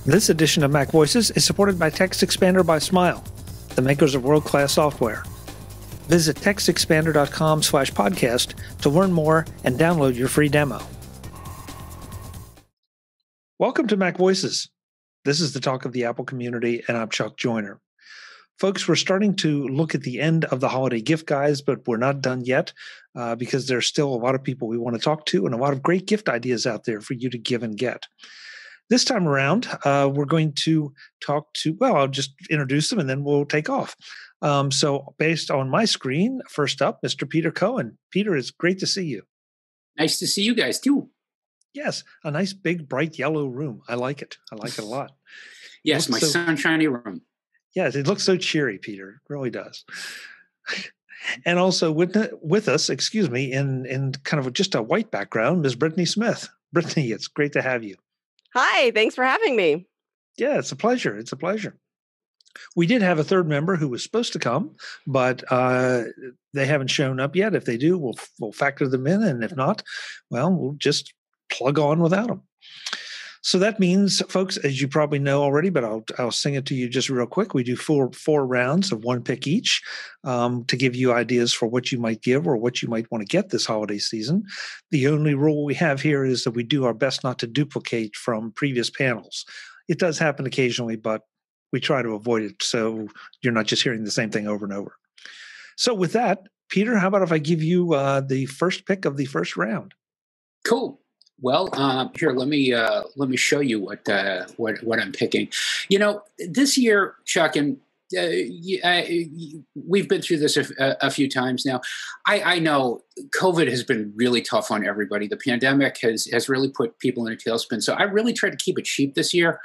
This edition of Mac Voices is supported by Text Expander by Smile, the makers of world-class software. Visit textexpander.com/podcast to learn more and download your free demo. Welcome to Mac Voices. This is the talk of the Apple community, and I'm Chuck Joyner. Folks, we're starting to look at the end of the holiday gift guides, but we're not done yet because there's still a lot of people we want to talk to and a lot of great gift ideas out there for you to give and get. This time around, we're going to talk to, I'll just introduce them and then we'll take off. So based on my screen, first up, Mr. Peter Cohen. Peter, it's great to see you. Nice to see you guys too. Yes, a nice big bright yellow room. I like it. I like it a lot. Yes, my sunshiny room. Yes, it looks so cheery, Peter. It really does. And also with us, in kind of just a white background, Ms. Brittany Smith. Brittany, it's great to have you. Hi, thanks for having me. Yeah, it's a pleasure. It's a pleasure. We did have a third member who was supposed to come, but they haven't shown up yet. If they do, we'll factor them in. And if not, well, we'll just plug on without them. So that means, folks, as you probably know already, but I'll sing it to you just real quick. We do four rounds of one pick each to give you ideas for what you might give or what you might want to get this holiday season. The only rule we have here is that we do our best not to duplicate from previous panels. It does happen occasionally, but we try to avoid it so you're not just hearing the same thing over and over. So with that, Peter, how about if I give you the first pick of the first round? Cool. Well, here, let me show you what I'm picking. You know, this year, Chuck, and we've been through this a few times now. I know COVID has been really tough on everybody. The pandemic has really put people in a tailspin. So I really tried to keep it cheap this year.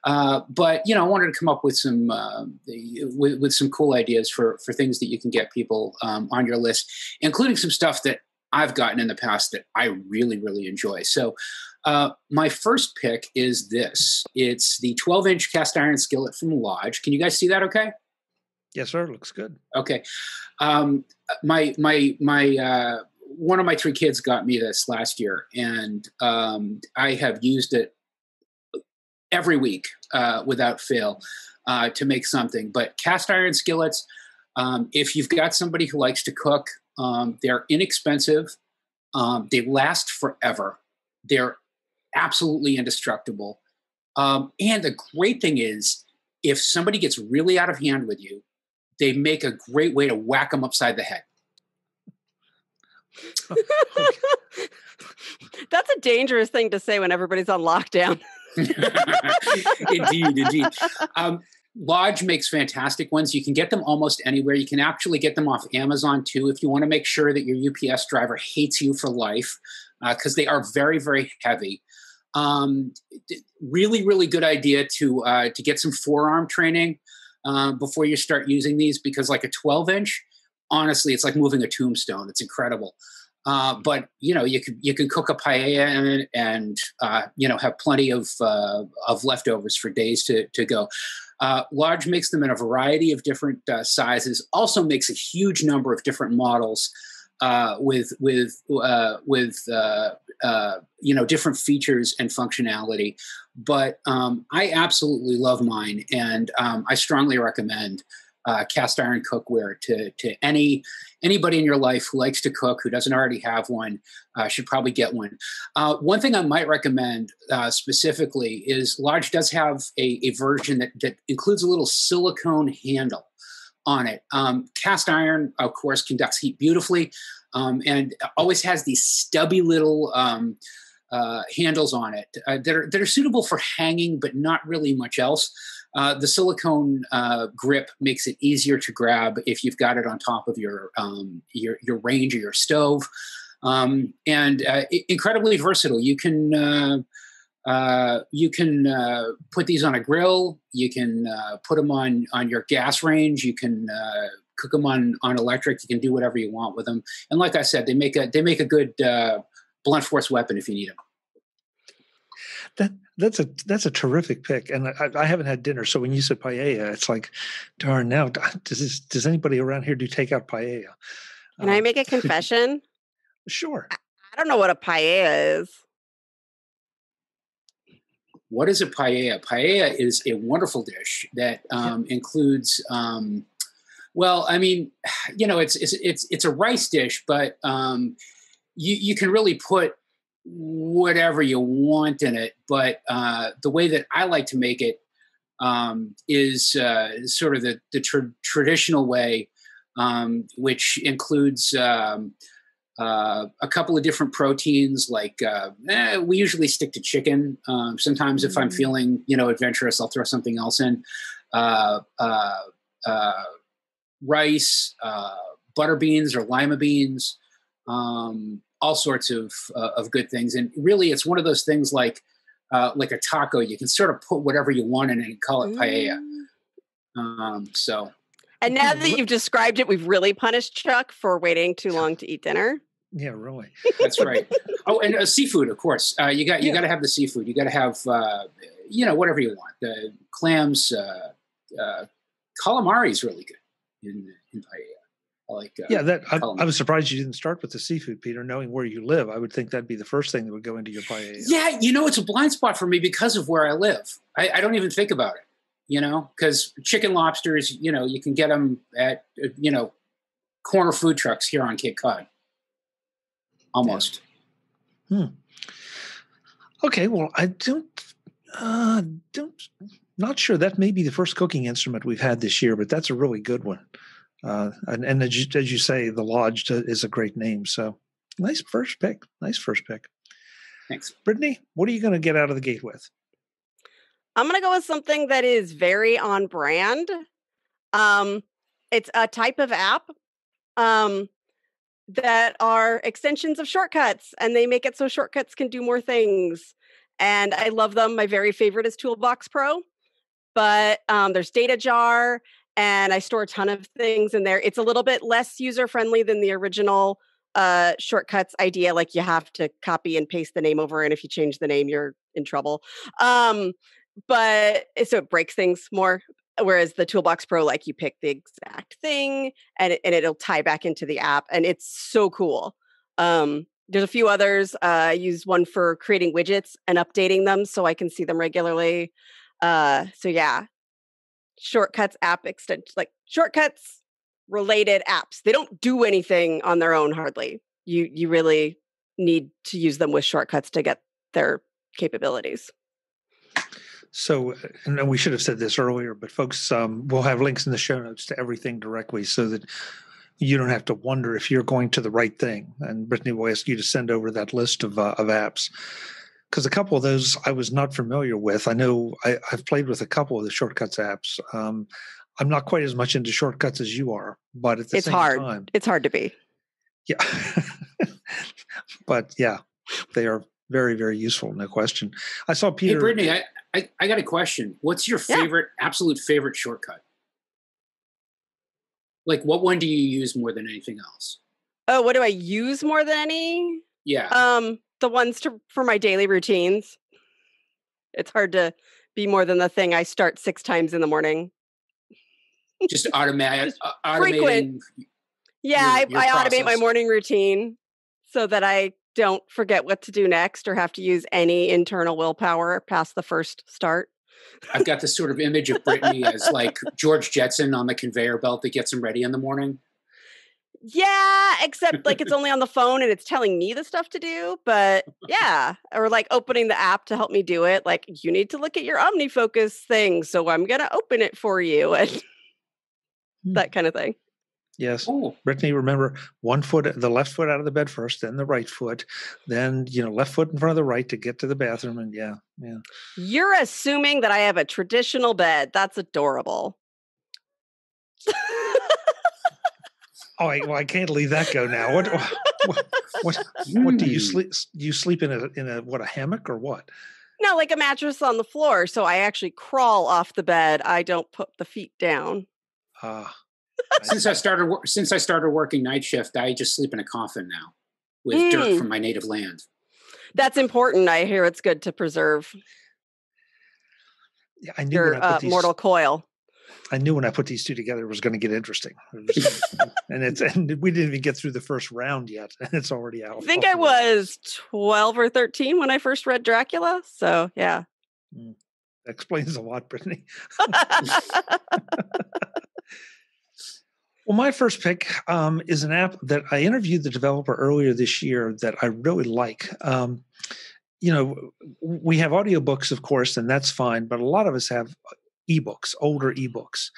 But I wanted to come up with some cool ideas for things that you can get people on your list, including some stuff that I've gotten in the past that I really, really enjoy. So my first pick is this. It's the 12-inch cast iron skillet from Lodge. Can you guys see that okay? Yes, sir. Looks good. Okay. My one of my three kids got me this last year, and I have used it every week without fail to make something. But cast iron skillets, if you've got somebody who likes to cook, they're inexpensive. They last forever. They're absolutely indestructible. And the great thing is, if somebody gets really out of hand with you, they make a great way to whack them upside the head. That's a dangerous thing to say when everybody's on lockdown. Indeed. Lodge makes fantastic ones. You can get them almost anywhere. You can actually get them off Amazon too if you want to make sure that your UPS driver hates you for life, because they are very, very heavy. Really, really good idea to get some forearm training before you start using these, because like a 12-inch, honestly, it's like moving a tombstone. It's incredible. But you can cook a paella in it and have plenty of leftovers for days to go. Lodge makes them in a variety of different sizes. Also makes a huge number of different models with different features and functionality. But I absolutely love mine, and I strongly recommend cast iron cookware to anybody in your life who likes to cook, who doesn't already have one, should probably get one. One thing I might recommend specifically is Lodge does have a version that includes a little silicone handle on it. Cast iron, of course, conducts heat beautifully, and always has these stubby little handles on it that are suitable for hanging, but not really much else. The silicone grip makes it easier to grab if you've got it on top of your range or your stove, and incredibly versatile. You can put these on a grill. You can put them on your gas range. You can cook them on electric. You can do whatever you want with them. And like I said, they make a good blunt force weapon if you need them. That's a terrific pick, and I haven't had dinner. So when you said paella, it's like, darn! Now, does anybody around here do takeout paella? Can I make a confession? Sure. I don't know what a paella is. what is a paella? Paella is a wonderful dish that includes, well, I mean, you know, it's a rice dish, but you can really put whatever you want in it. But the way that I like to make it is sort of the traditional way, which includes a couple of different proteins. Like we usually stick to chicken. Sometimes if I'm feeling, you know, adventurous, I'll throw something else in. Rice, butter beans or lima beans, all sorts of good things. And really, it's one of those things like a taco. You can sort of put whatever you want in it and call it paella. And now that you've described it, we've really punished Chuck for waiting too long to eat dinner. Yeah, really. That's right. Oh, and seafood, of course. You got to have the seafood. You got to have you know, whatever you want. The clams, calamari is really good in paella. I like. I was surprised you didn't start with the seafood, Peter. Knowing where you live, I would think that'd be the first thing that would go into your paella. Yeah, you know, it's a blind spot for me because of where I live. I don't even think about it. You know, because chicken lobsters, you know, you can get them at, you know, corner food trucks here on Cape Cod. Almost. Yeah. Okay, well, I not sure. That may be the first cooking instrument we've had this year, but that's a really good one. And as you say, the Lodge is a great name. So nice first pick. Thanks. Brittany, what are you going to get out of the gate with? I'm going to go with something that is very on brand. It's a type of app that are extensions of shortcuts, and they make it so shortcuts can do more things. And I love them. My very favorite is Toolbox Pro, but there's Data Jar, and I store a ton of things in there. It's a little bit less user-friendly than the original shortcuts idea. Like you have to copy and paste the name over, and if you change the name, you're in trouble. But so it breaks things more. Whereas the Toolbox Pro, like you pick the exact thing and it'll tie back into the app, and it's so cool. There's a few others. I use one for creating widgets and updating them so I can see them regularly. So yeah, shortcuts app extension, like shortcuts related apps. They don't do anything on their own hardly. You really need to use them with shortcuts to get their capabilities. So, and we should have said this earlier, but folks, we'll have links in the show notes to everything directly so that you don't have to wonder if you're going to the right thing. And Brittany will ask you to send over that list of apps. Because a couple of those I was not familiar with. I know I've played with a couple of the shortcuts apps. I'm not quite as much into shortcuts as you are, but at the same time. It's hard to be. Yeah. But yeah, they are very, very useful, no question. I saw Peter. Hey, Brittany, I got a question. What's your absolute favorite shortcut? Like, what one do you use more than anything else? Oh, what do I use more than any? Yeah. The ones for my daily routines. It's hard to be more than the thing I start 6 times in the morning. Just automating. Yeah, I automate my morning routine so that I don't forget what to do next or have to use any internal willpower past the first start. I've got this sort of image of Brittany as like George Jetson on the conveyor belt that gets him ready in the morning. Yeah, except like it's only on the phone and it's telling me the stuff to do. But yeah, or like opening the app to help me do it. Like, you need to look at your OmniFocus thing, so I'm going to open it for you. And that kind of thing. Yes. Ooh. Brittany, remember, the left foot out of the bed first, then the right foot, then, left foot in front of the right to get to the bathroom. And yeah. You're assuming that I have a traditional bed. That's adorable. I can't leave that go now. What do you sleep? Do you sleep in a hammock or what? No, like a mattress on the floor. So I actually crawl off the bed. I don't put the feet down. Since I started working night shift, I just sleep in a coffin now with dirt from my native land. That's important. I hear it's good to preserve your mortal coil. I knew when I put these two together it was going to get interesting. and we didn't even get through the first round yet, and it's already out. I think I was 12 or 13 when I first read Dracula. So yeah. Mm. That explains a lot, Brittany. Well, my first pick is an app that I interviewed the developer earlier this year that I really like. We have audiobooks, of course, and that's fine, but a lot of us have ebooks, older ebooks.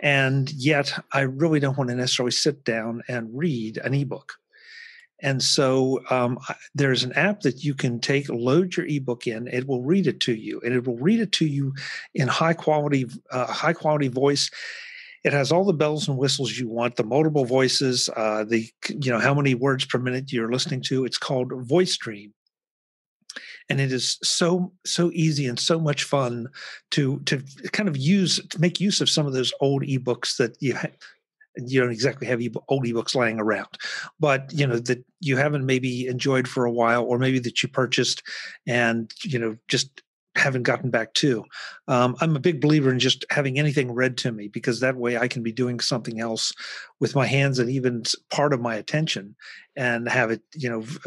And yet I really don't want to necessarily sit down and read an ebook. And so there's an app that you can load your ebook in. It will read it to you, and it will read it to you in high quality voice. It has all the bells and whistles you want, the multiple voices, how many words per minute you're listening to. It's called VoiceStream. And it is so easy and so much fun to kind of make use of some of those old ebooks that you don't exactly have old ebooks laying around, but that you haven't maybe enjoyed for a while, or maybe that you purchased and just haven't gotten back to. I'm a big believer in just having anything read to me, because that way I can be doing something else with my hands and even part of my attention, and have it,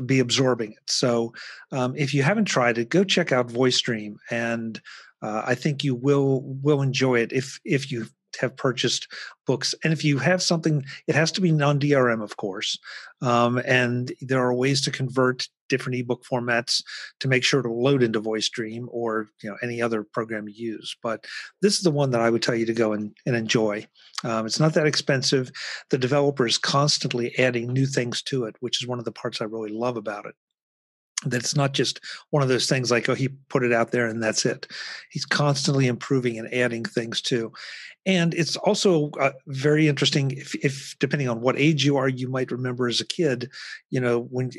be absorbing it. So if you haven't tried it, go check out VoiceStream, and I think you will enjoy it if you have purchased books. And if you have something, it has to be non-DRM, of course. And there are ways to convert different ebook formats to make sure to load into VoiceStream or any other program you use. But this is the one that I would tell you to go and enjoy. It's not that expensive. The developer is constantly adding new things to it, which is one of the parts I really love about it. That it's not just one of those things like, oh, he put it out there and that's it. He's constantly improving and adding things too. And it's also very interesting if depending on what age you are, you might remember as a kid, when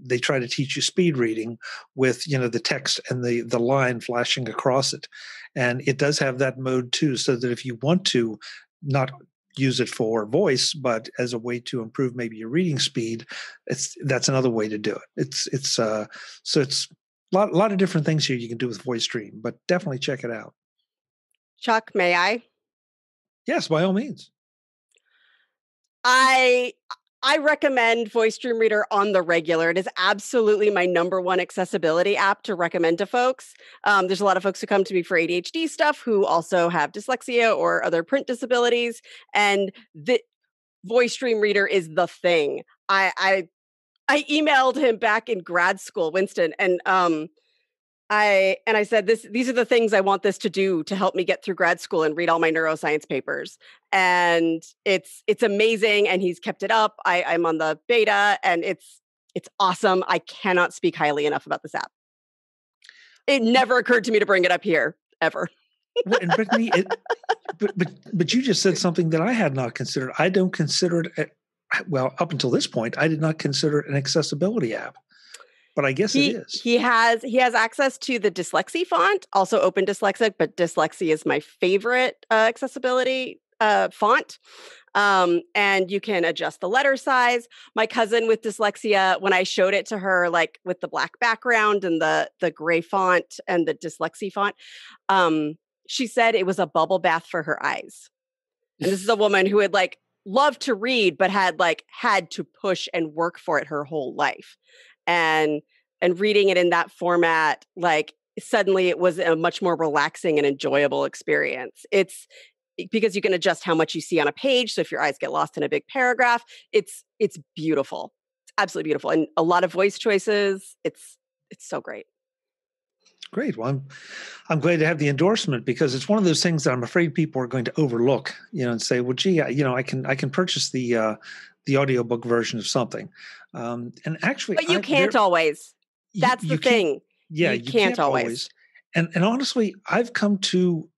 they try to teach you speed reading with, the text and the line flashing across it. And it does have that mode too, so that if you want to not use it for voice, but as a way to improve maybe your reading speed, that's another way to do it. It's a lot of different things here you can do with VoiceStream, but definitely check it out. Chuck, may I? Yes, by all means. I recommend VoiceStream Reader on the regular. It is absolutely my number one accessibility app to recommend to folks. There's a lot of folks who come to me for ADHD stuff who also have dyslexia or other print disabilities, and the VoiceStream Reader is the thing. I emailed him back in grad school, Winston, and I said, these are the things I want this to do to help me get through grad school and read all my neuroscience papers. And it's amazing. And he's kept it up. I'm on the beta, and it's awesome. I cannot speak highly enough about this app. It never occurred to me to bring it up here ever. Well, and Brittany, but you just said something that I had not considered. I don't consider it. Well, up until this point, I did not consider it an accessibility app. But I guess it is. He has access to the Dyslexia Font, also Open Dyslexic, but Dyslexia is my favorite accessibility font. And you can adjust the letter size. My cousin with dyslexia, when I showed it to her, like with the black background and the gray font and the Dyslexia font, she said it was a bubble bath for her eyes. And this is a woman who had loved to read, but had to push and work for it her whole life. And reading it in that format, suddenly it was a much more relaxing and enjoyable experience. It's because you can adjust how much you see on a page. So if your eyes get lost in a big paragraph, it's beautiful. It's absolutely beautiful. And a lot of voice choices. It's so great. Great. Well, I'm glad to have the endorsement, because it's one of those things that I'm afraid people are going to overlook, and say, well, gee, I can purchase the audiobook version of something. And actually, but you can't always. That's the thing. Yeah, you can't always. And honestly, I've come to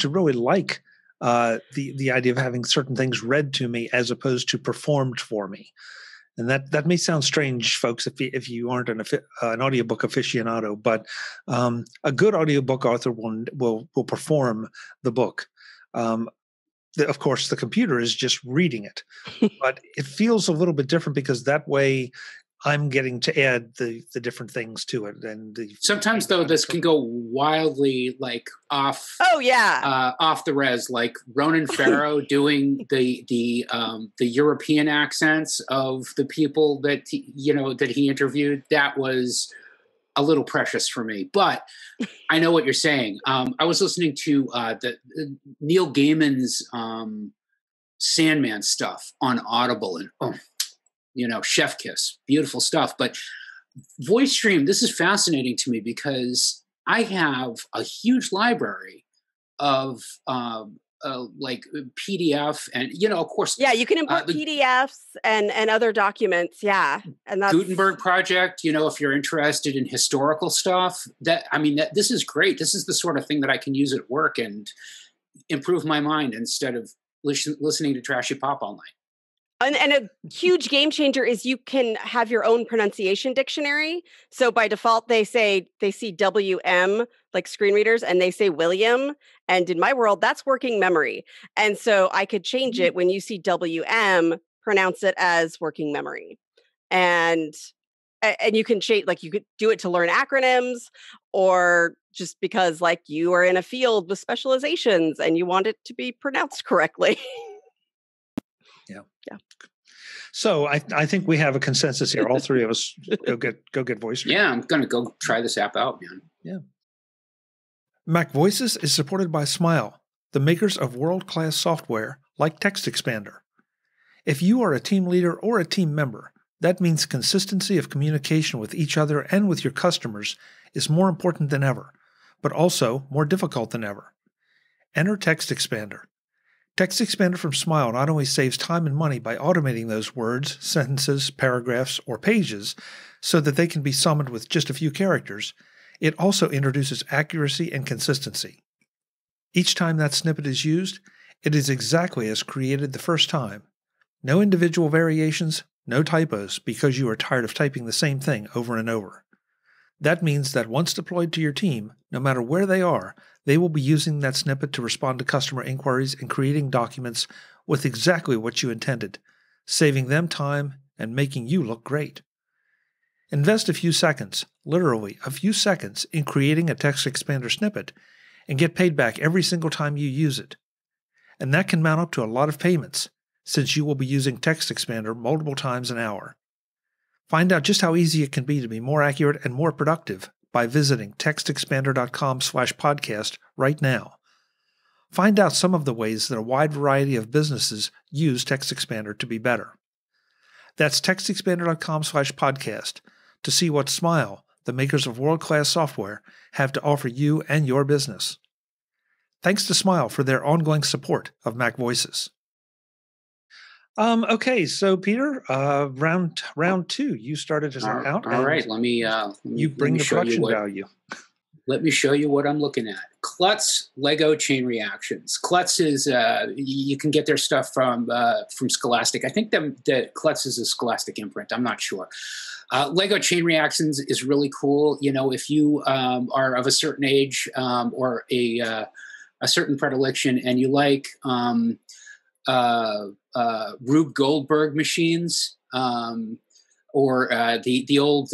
really like the idea of having certain things read to me as opposed to performed for me. And that may sound strange, folks, if you aren't an audiobook aficionado, but a good audiobook author will perform the book. Of course, the computer is just reading it, but it feels a little bit different because that way I'm getting to add the different things to it. And sometimes though, this can go wildly off. Oh yeah, off the res, like Ronan Farrow doing the European accents of the people that he interviewed. That was a little precious for me, but I know what you're saying. I was listening to the Neil Gaiman's Sandman stuff on Audible, and chef kiss, beautiful stuff. But voice stream, this is fascinating to me because I have a huge library of like PDF and, of course. Yeah, you can import PDFs and other documents. Yeah. And that's Gutenberg project, if you're interested in historical stuff, this is great. This is the sort of thing that I can use at work and improve my mind instead of listening to trashy pop all night. And a huge game changer is you can have your own pronunciation dictionary. So by default, they see WM, like screen readers, and they say William. And in my world, that's working memory. And so I could change it when you see WM, pronounce it as working memory. And you can change, like you could do it to learn acronyms, or just because like you are in a field with specializations and you want it to be pronounced correctly. Yeah. So I think we have a consensus here. All three of us go get voice stream. Yeah, I'm going to go try this app out, man. Yeah. MacVoices is supported by Smile, the makers of world-class software like Text Expander. If you are a team leader or a team member, that means consistency of communication with each other and with your customers is more important than ever, but also more difficult than ever. Enter Text Expander. Text Expander from Smile not only saves time and money by automating those words, sentences, paragraphs, or pages so that they can be summoned with just a few characters, it also introduces accuracy and consistency. Each time that snippet is used, it is exactly as created the first time. No individual variations, no typos because you are tired of typing the same thing over and over. That means that once deployed to your team, no matter where they are, they will be using that snippet to respond to customer inquiries and creating documents with exactly what you intended, saving them time and making you look great. Invest a few seconds, literally a few seconds, in creating a Text Expander snippet and get paid back every single time you use it. And that can mount up to a lot of payments, since you will be using Text Expander multiple times an hour. Find out just how easy it can be to be more accurate and more productive by visiting textexpander.com/podcast right now. Find out some of the ways that a wide variety of businesses use Text Expander to be better. That's textexpander.com/podcast to see what Smile, the makers of world-class software, have to offer you and your business. Thanks to Smile for their ongoing support of MacVoices. Okay, so Peter, round two, you started us out. All right, let me bring the production value. Let me show you what I'm looking at. Klutz Lego Chain Reactions. Klutz is you can get their stuff from Scholastic. I think that Klutz is a Scholastic imprint. I'm not sure. Lego Chain Reactions is really cool. If you are of a certain age or a certain predilection, and you like Rube Goldberg machines, or the old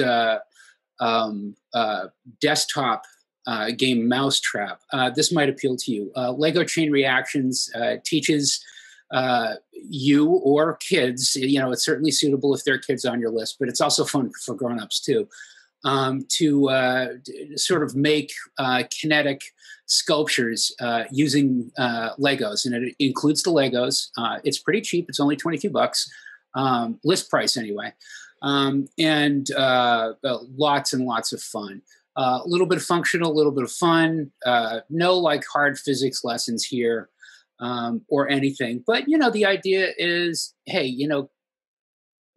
desktop game Mousetrap. This might appeal to you. Lego Chain Reactions teaches you or kids, it's certainly suitable if there are kids on your list, but it's also fun for grown-ups too, to sort of make kinetic sculptures using Legos, and it includes the Legos. It's pretty cheap. It's only $22, list price anyway, and lots and lots of fun. A little bit of functional, a little bit of fun. No like hard physics lessons here or anything. But the idea is, hey,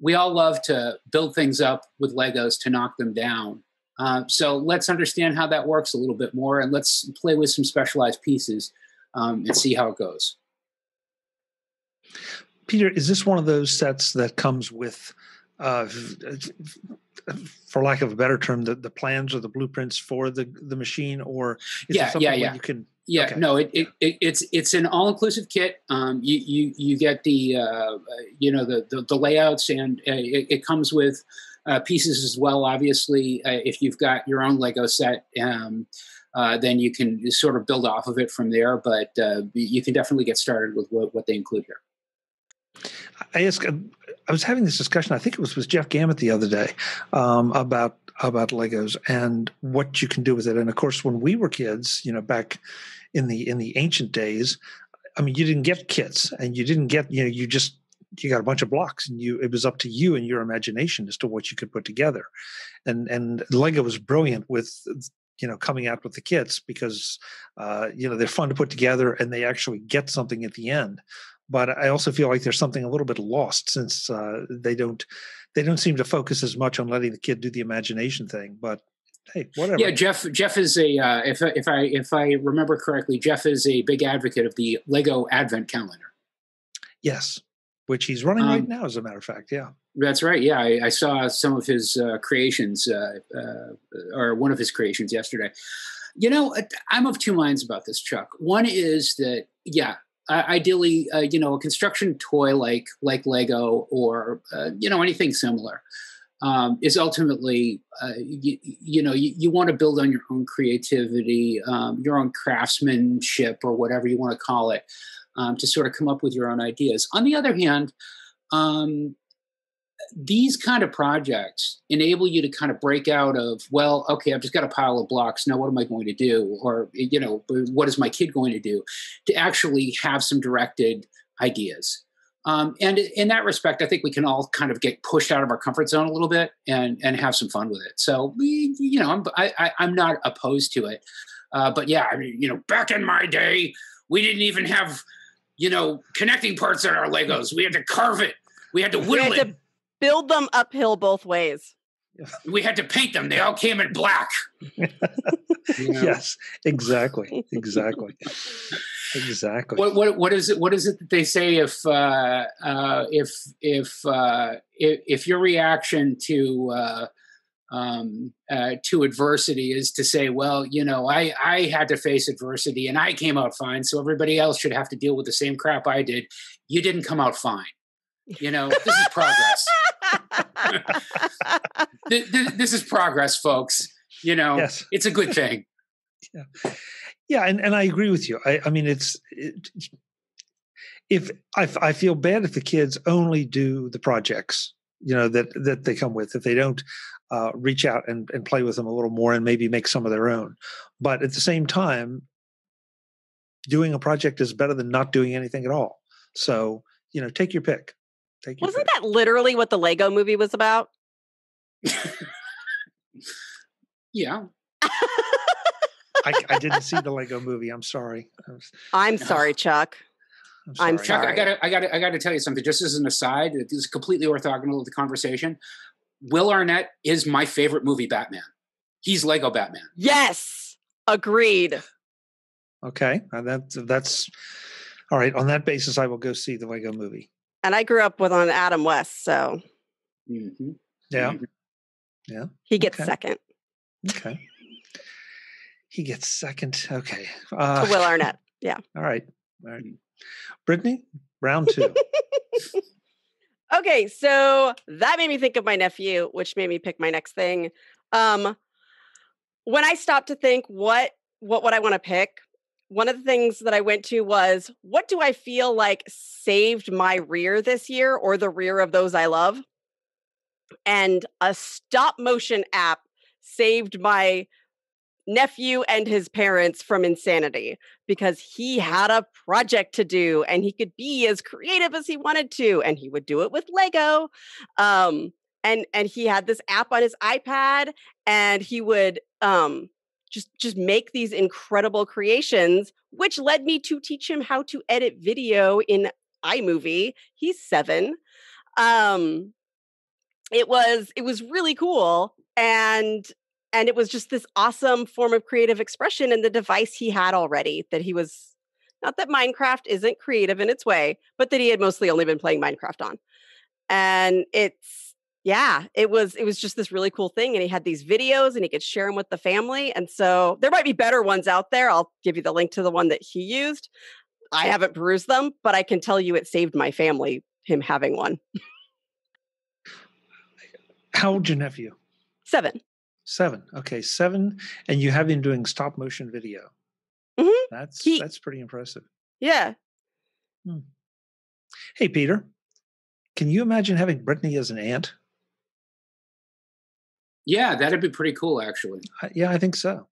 we all love to build things up with Legos to knock them down. So let's understand how that works a little bit more, and let's play with some specialized pieces and see how it goes. Peter, is this one of those sets that comes with, for lack of a better term, the plans or the blueprints for the machine, or is it something where you can? Yeah, okay. No, it's an all-inclusive kit. You get the the layouts, and it comes with pieces as well. Obviously, if you've got your own Lego set, then you can sort of build off of it from there. But you can definitely get started with what they include here. I was having this discussion, I think it was with Jeff Gamet the other day, about Legos and what you can do with it. And of course, when we were kids, back in the ancient days, I mean, you didn't get kits, and you didn't get, you got a bunch of blocks, and it was up to you and your imagination as to what you could put together. And Lego was brilliant with, coming out with the kits because, they're fun to put together and they actually get something at the end. But I also feel like there's something a little bit lost since they don't seem to focus as much on letting the kid do the imagination thing. But hey, whatever. Yeah, Jeff is a if I remember correctly, Jeff is a big advocate of the Lego Advent Calendar. Yes, which he's running right now, as a matter of fact. Yeah, that's right. Yeah, I saw some of his creations, or one of his creations yesterday. I'm of two minds about this, Chuck. One is that, ideally, a construction toy like Lego or anything similar is ultimately you want to build on your own creativity, your own craftsmanship, or whatever you want to call it, to sort of come up with your own ideas. On the other hand, these kind of projects enable you to kind of break out of, well, okay, I've just got a pile of blocks. Now what am I going to do? Or, what is my kid going to do? To actually have some directed ideas. And in that respect, I think we can all kind of get pushed out of our comfort zone a little bit and have some fun with it. So, I'm not opposed to it. But yeah, I mean, back in my day, we didn't even have, connecting parts on our Legos. We had to carve it. We had to whittle it. Build them uphill both ways. We had to paint them. They all came in black. Yes, exactly. What is it that they say if your reaction to adversity is to say, well, I had to face adversity and I came out fine, so everybody else should have to deal with the same crap I did. You didn't come out fine. This is progress. This is progress, folks. Yes. It's a good thing. Yeah, and I agree with you. I mean, if I feel bad if the kids only do the projects, that they come with, if they don't reach out and play with them a little more and maybe make some of their own. But at the same time, doing a project is better than not doing anything at all. So, take your pick. Wasn't that literally what the Lego movie was about? Yeah. I didn't see the Lego movie. I'm sorry. I'm sorry, Chuck. I'm sorry. Chuck, I got to tell you something. Just as an aside, this is completely orthogonal to the conversation. Will Arnett is my favorite movie Batman. He's Lego Batman. Yes, agreed. Okay, that's all right. On that basis, I will go see the Lego movie. And I grew up on Adam West, so yeah. He gets second. Okay. He gets second. Okay. To Will Arnett. Yeah. All right. Brittany, round 2. Okay, so that made me think of my nephew, which made me pick my next thing. When I stopped to think what would I want to pick, one of the things that I went to was, what do I feel like saved my rear this year, or the rear of those I love? And a stop motion app saved my nephew and his parents from insanity, because he had a project to do and he could be as creative as he wanted to, and he would do it with Lego. And he had this app on his iPad, and he would just make these incredible creations, which led me to teach him how to edit video in iMovie. He's 7. It was really cool, and it was just this awesome form of creative expression in the device he had already, that he was, not that Minecraft isn't creative in its way, but that he had mostly only been playing Minecraft on. And it was just this really cool thing. And he had these videos and he could share them with the family. And so there might be better ones out there. I'll give you the link to the one that he used. I haven't perused them, but I can tell you it saved my family, him having one. How old's your nephew? 7. 7. Okay, 7. And you have him doing stop motion video. Mm-hmm. That's pretty impressive. Yeah. Hey, Peter. Can you imagine having Brittany as an aunt? Yeah, that'd be pretty cool, actually. Yeah, I think so.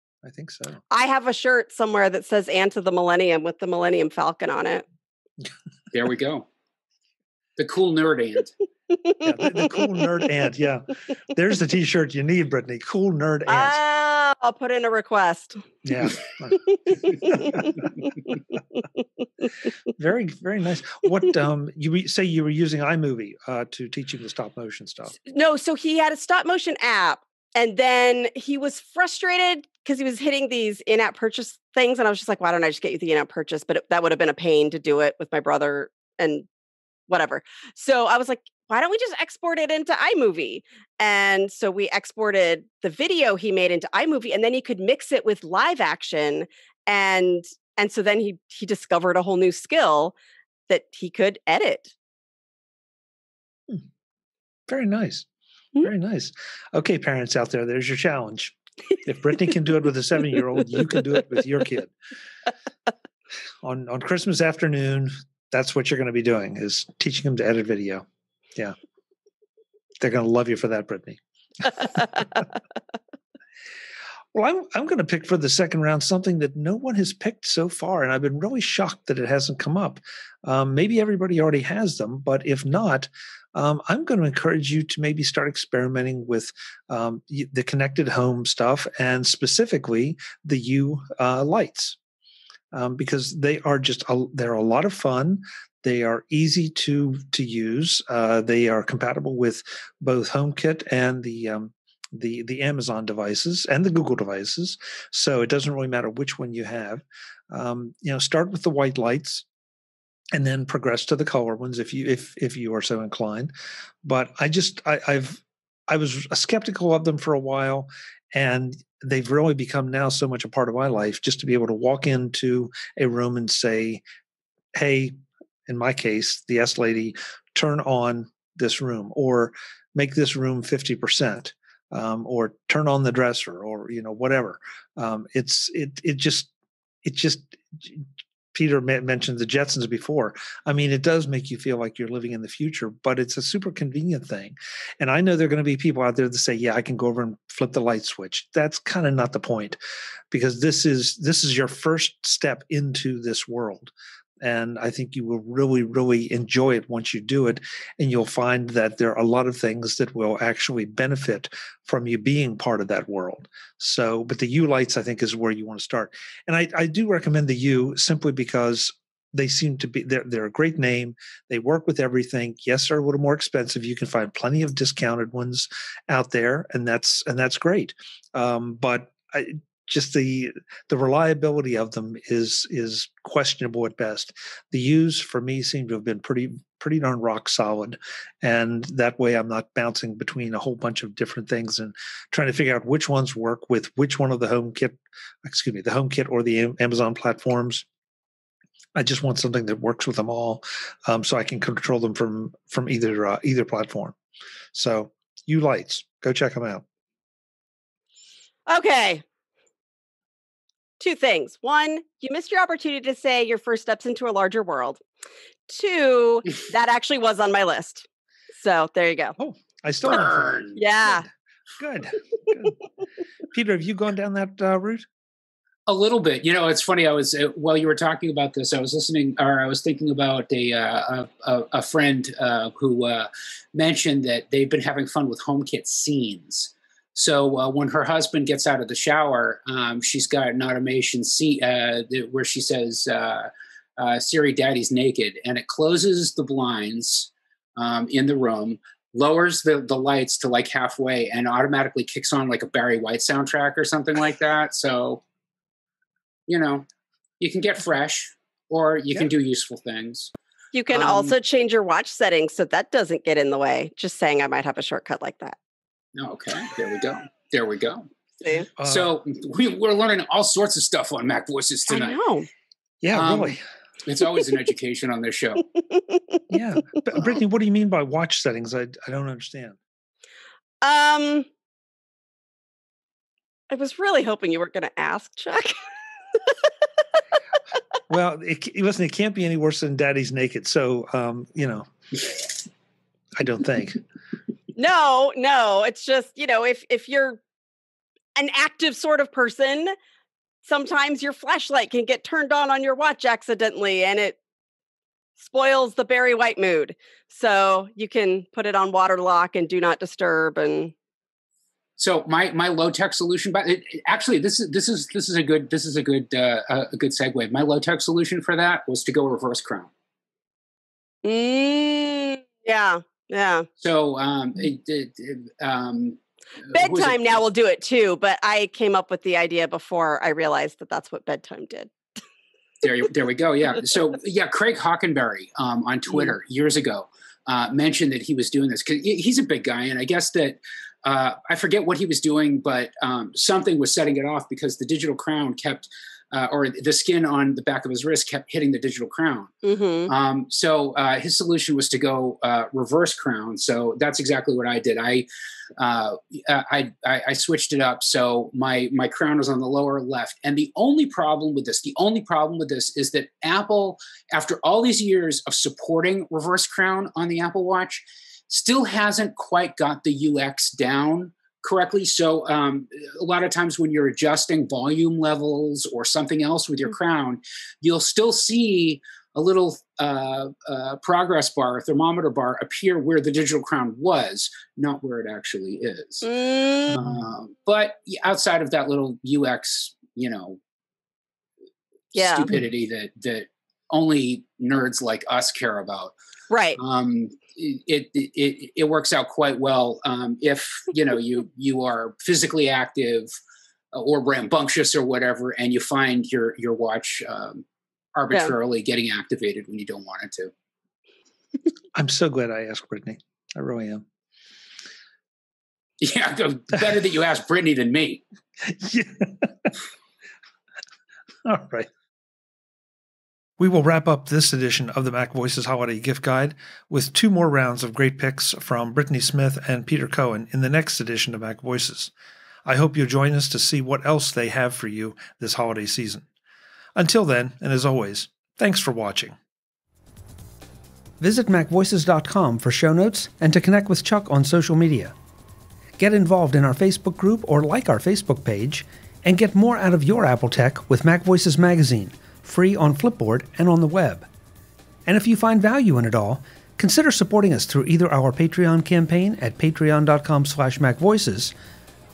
I have a shirt somewhere that says "Aunt of the Millennium" with the Millennium Falcon on it. There we go. The cool nerd aunt. Yeah, the cool nerd aunt. Yeah, there's the T-shirt you need, Brittany. Cool nerd aunt. I'll put in a request. Yeah. Very, very nice. What you say you were using iMovie to teach him the stop motion stuff? No, so he had a stop motion app, and then he was frustrated because he was hitting these in-app purchase things, and I was just like, why don't I just get you the in-app purchase? But that would have been a pain to do it with my brother and whatever. So I was like, why don't we just export it into iMovie? And so we exported the video he made into iMovie, and then he could mix it with live action. And so then he discovered a whole new skill that he could edit. Very nice. Very nice. Okay, parents out there, there's your challenge. If Brittany can do it with a 7-year-old, you can do it with your kid. On Christmas afternoon, that's what you're going to be doing, is teaching them to edit video. Yeah. They're going to love you for that, Brittany. Well, I'm going to pick for the second round something that no one has picked so far, and I've been really shocked that it hasn't come up. Maybe everybody already has them, but if not, I'm going to encourage you to maybe start experimenting with the connected home stuff, and specifically the Hue lights, because they are they're a lot of fun. They are easy to use. They are compatible with both HomeKit and the Amazon devices and the Google devices. So it doesn't really matter which one you have. Start with the white lights and then progress to the color ones if you are so inclined. But I was skeptical of them for a while, and they've really become now so much a part of my life, just to be able to walk into a room and say, hey, in my case, the S lady, turn on this room, or make this room 50%. Or turn on the dresser, or whatever. It just Peter mentioned the Jetsons before. I mean, it does make you feel like you're living in the future, but it's a super convenient thing. And I know there are going to be people out there that say, "Yeah, I can go over and flip the light switch." That's kind of not the point, because this is your first step into this world. And I think you will really, really enjoy it once you do it. And you'll find that there are a lot of things that will actually benefit from you being part of that world. So, but the Hue lights, I think, is where you want to start. And I do recommend the Hue simply because they seem to be, they're a great name. They work with everything. Yes, they're a little more expensive. You can find plenty of discounted ones out there, and that's great. But just the reliability of them is questionable at best. The Hues for me seem to have been pretty darn rock solid, and that way I'm not bouncing between a whole bunch of different things and trying to figure out which ones work with which one of the HomeKit or the Amazon platforms. I just want something that works with them all, so I can control them from either platform. So Hue lights, go check them out. Okay. 2 things. 1, you missed your opportunity to say your first steps into a larger world. 2, that actually was on my list. So there you go. Oh, I still have. Yeah. Good. Peter, have you gone down that route? A little bit. It's funny. I was while you were talking about this, I was thinking about a friend who mentioned that they've been having fun with HomeKit scenes. So when her husband gets out of the shower, she's got an automation scene where she says, "Siri, Daddy's naked," and it closes the blinds in the room, lowers the lights to like halfway, and automatically kicks on like a Barry White soundtrack or something like that. So, you can get fresh, or you can do useful things. You can also change your watch settings so that doesn't get in the way. Just saying, I might have a shortcut like that. Okay, there we go. See? So we're learning all sorts of stuff on MacVoices tonight. I know. Yeah, really. It's always an education on this show. Yeah. Brittany, what do you mean by watch settings? I don't understand. I was really hoping you weren't going to ask, Chuck. Well, it can't be any worse than Daddy's naked. So, I don't think. No. It's just, if you're an active sort of person, sometimes your flashlight can get turned on your watch accidentally, and it spoils the Barry White mood. So you can put it on water lock and do not disturb. And so my low tech solution, but actually this is a good segue. My low tech solution for that was to go reverse crown. Yeah. So bedtime now will do it too, but I came up with the idea before I realized that that's what bedtime did. There we go. Yeah. So Craig Hockenberry on Twitter years ago mentioned that he was doing this because he's a big guy, and I guess that I forget what he was doing, but something was setting it off because the digital crown kept, or the skin on the back of his wrist kept hitting the digital crown. Mm-hmm. So his solution was to go reverse crown. So that's exactly what I did. I switched it up. So my crown was on the lower left. And the only problem with this is that Apple, after all these years of supporting reverse crown on the Apple Watch, still hasn't quite got the UX down correctly. So a lot of times when you're adjusting volume levels or something else with your crown, you'll still see a little progress bar, thermometer bar appear where the digital crown was, not where it actually is. But outside of that little UX, stupidity that only nerds like us care about. Right. It works out quite well if you are physically active or rambunctious or whatever, and you find your watch arbitrarily getting activated when you don't want it to. I'm so glad I asked Brittany. I really am. Yeah, better that you asked Brittany than me. Yeah. All right. We will wrap up this edition of the MacVoices Holiday Gift Guide with 2 more rounds of great picks from Brittany Smith and Peter Cohen in the next edition of MacVoices. I hope you'll join us to see what else they have for you this holiday season. Until then, and as always, thanks for watching. Visit MacVoices.com for show notes and to connect with Chuck on social media. Get involved in our Facebook group or like our Facebook page, and get more out of your Apple tech with MacVoices Magazine, free on Flipboard and on the web. And if you find value in it all, consider supporting us through either our Patreon campaign at patreon.com/MacVoices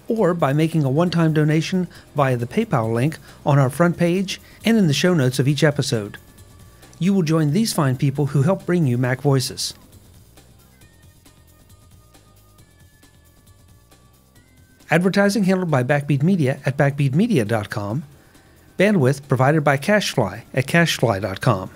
or by making a one-time donation via the PayPal link on our front page and in the show notes of each episode. You will join these fine people who help bring you Mac Voices. Advertising handled by Backbeat Media at backbeatmedia.com. Bandwidth provided by CacheFly at cachefly.com.